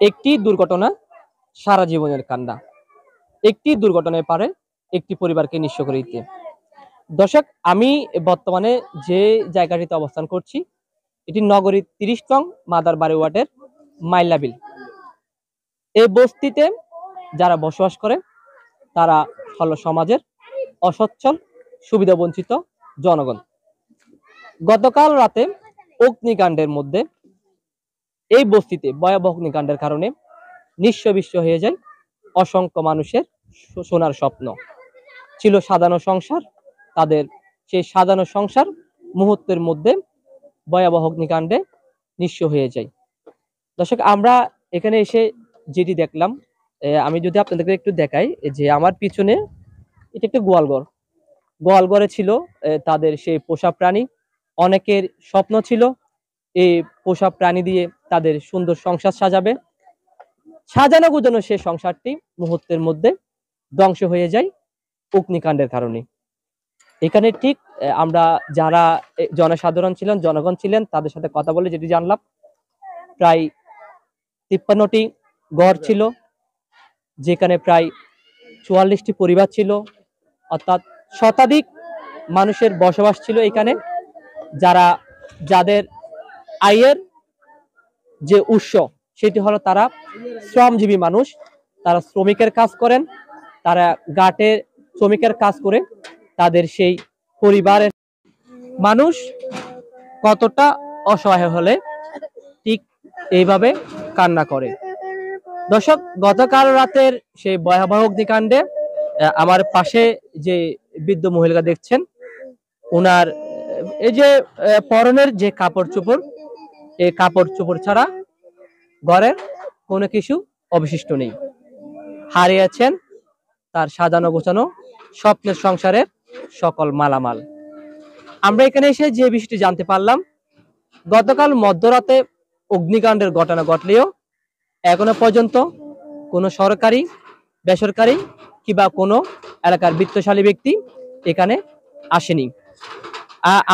একটি দুর্ঘটনা সারা জীবনের কান্না। একটি দুর্ঘটনায় পারে একটি পরিবারকে নিঃস্ব করে দিতে। দর্শক, আমি বর্তমানে যে জায়গাটিতে অবস্থান করছি এটি নগরীর ৩০ নং মাদারবাড়ি ওয়ার্ডের মাইলাবিল। এই বস্তিতে যারা বসবাস করে তারা হলো সমাজের অসচ্ছল সুবিধা বঞ্চিত জনগণ। গতকাল রাতে অগ্নিকাণ্ডের মধ্যে এই বস্তিতে ভয়াবহ অগ্নিকাণ্ডের কারণে নিঃস্ব বিশ্ব হয়ে যায় অসংখ্য মানুষের সোনার স্বপ্ন ছিল সাজানো সংসার। তাদের সেই সাজানো সংসার মুহূর্তের মধ্যে ভয়াবহ অগ্নিকাণ্ডে নিঃস্ব হয়ে যায়। দর্শক, আমরা এখানে এসে যেটি দেখলাম, আমি যদি আপনাদেরকে একটু দেখাই, যে আমার পিছনে এটা একটা গোয়ালঘর। গোয়ালঘরে ছিল তাদের সেই পোষা প্রাণী। অনেকের স্বপ্ন ছিল এই পোষা প্রাণী দিয়ে তাদের সুন্দর সংসার সাজাবে। সাজানো গুজানো সেই সংসারটি মুহূর্তের মধ্যে ধ্বংস হয়ে যায় অগ্নিকাণ্ডের কারণে। এখানে ঠিক আমরা যারা জনসাধারণ ছিলেন, জনগণ ছিলেন, তাদের সাথে কথা বলে যেটি জানলাম, প্রায় ৫৩টি ঘর ছিল, যেখানে প্রায় ৪৪টি পরিবার ছিল, অর্থাৎ শতাধিক মানুষের বসবাস ছিল এখানে। যাদের আয়ের যে উৎস সেটি হলো তারা শ্রমজীবী মানুষ। তারা শ্রমিকের কাজ করেন, তারা ঘাটে শ্রমিকের কাজ করে তাদের সেই পরিবারের মানুষ কতটা অসহায় হলে ঠিক এইভাবে কান্না করে। দর্শক, গতকাল রাতের সেই ভয়াবহ অগ্নিকাণ্ডে আমার পাশে যে বৃদ্ধ মহিলা দেখছেন, ওনার এই যে পরনের যে কাপড় চোপড়, এই কাপড় চোপড় ছাড়া ঘরের কোনো কিছু অবশিষ্ট নেই। হারিয়েছেন তার সাজানো গোছানো স্বপ্নের সংসারের সকল মালামাল। আমরা এখানে এসে যে বিষয়টি জানতে পারলাম, গতকাল মধ্যরাতে অগ্নিকাণ্ডের ঘটনা ঘটলেও এখনো পর্যন্ত কোনো সরকারি, বেসরকারি কিংবা কোনো এলাকার বিত্তশালী ব্যক্তি এখানে আসেনি।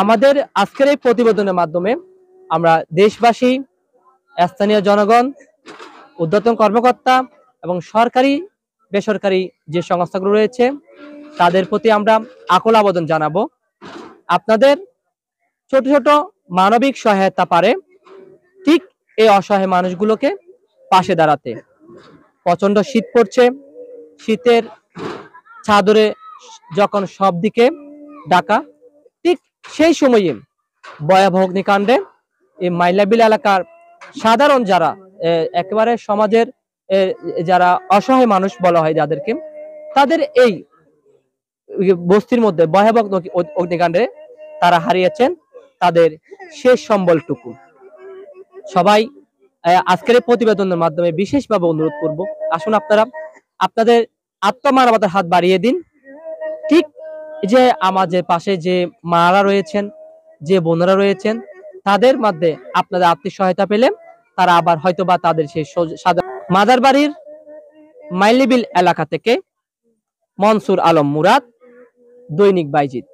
আমাদের আজকের এই প্রতিবেদনের মাধ্যমে আমরা দেশবাসী, স্থানীয় জনগণ, ঊর্ধ্বতন কর্মকর্তা এবং সরকারি বেসরকারি যে সংস্থাগুলো রয়েছে তাদের প্রতি আমরা আকুল আবেদন জানাবো, আপনাদের ছোট ছোট মানবিক সহায়তা পারে ঠিক এই অসহায় মানুষগুলোকে পাশে দাঁড়াতে। প্রচন্ড শীত পড়ছে, শীতের চাদরে যখন সব দিকে ঢাকা, ঠিক সেই সময়ে ভয়াবহ অগ্নিকাণ্ডে এই মাইলাবিল এলাকার সাধারণ যারা একেবারে সমাজের যারা অসহায় মানুষ বলা হয় যাদেরকে, তাদের এই বস্তির মধ্যে ভয়াবহ অগ্নিকাণ্ডে তারা হারিয়েছেন তাদের শেষ সম্বলটুকু। সবাই আজকের প্রতিবেদনের মাধ্যমে বিশেষভাবে অনুরোধ করব, আসুন আপনারা আপনাদের আত্মমানবতার হাত বাড়িয়ে দিন। ঠিক যে আমাদের পাশে যে মারা রয়েছেন, যে বোনেরা রয়েছেন, তাদের মধ্যে আপনাদের আর্থিক সহায়তা পেলে তারা আবার হয়তো বা তাদের সেই মাদারবাড়ির মাইলাবিল এলাকা থেকে মনসুর আলম মুরাদ, দৈনিক বাইজিত।